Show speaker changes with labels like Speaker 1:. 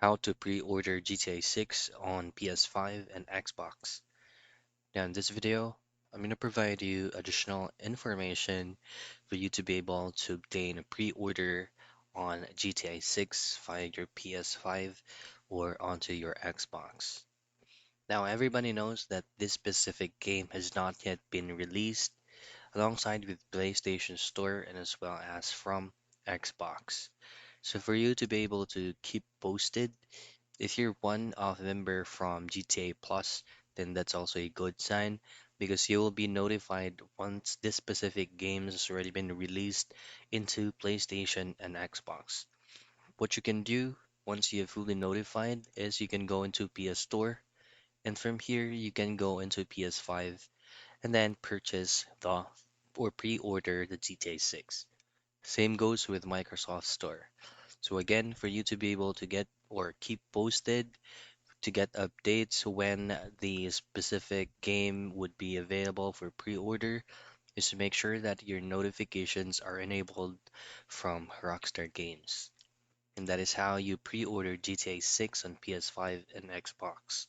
Speaker 1: How to pre-order GTA 6 on PS5 and Xbox. Now in this video, I'm going to provide you additional information for you to be able to obtain a pre-order on GTA 6 via your PS5 or onto your Xbox. Now everybody knows that this specific game has not yet been released alongside with PlayStation Store and as well as from Xbox. So for you to be able to keep posted if you're one of the member from GTA Plus, then that's also a good sign because you will be notified once this specific game has already been released into PlayStation and Xbox. What you can do once you're fully notified is you can go into PS Store, and from here you can go into PS5 and then purchase the or pre-order the GTA 6. Same goes with Microsoft Store. So again, for you to be able to get or keep posted to get updates when the specific game would be available for pre-order is to make sure that your notifications are enabled from Rockstar Games. And that is how you pre-order GTA 6 on PS5 and Xbox.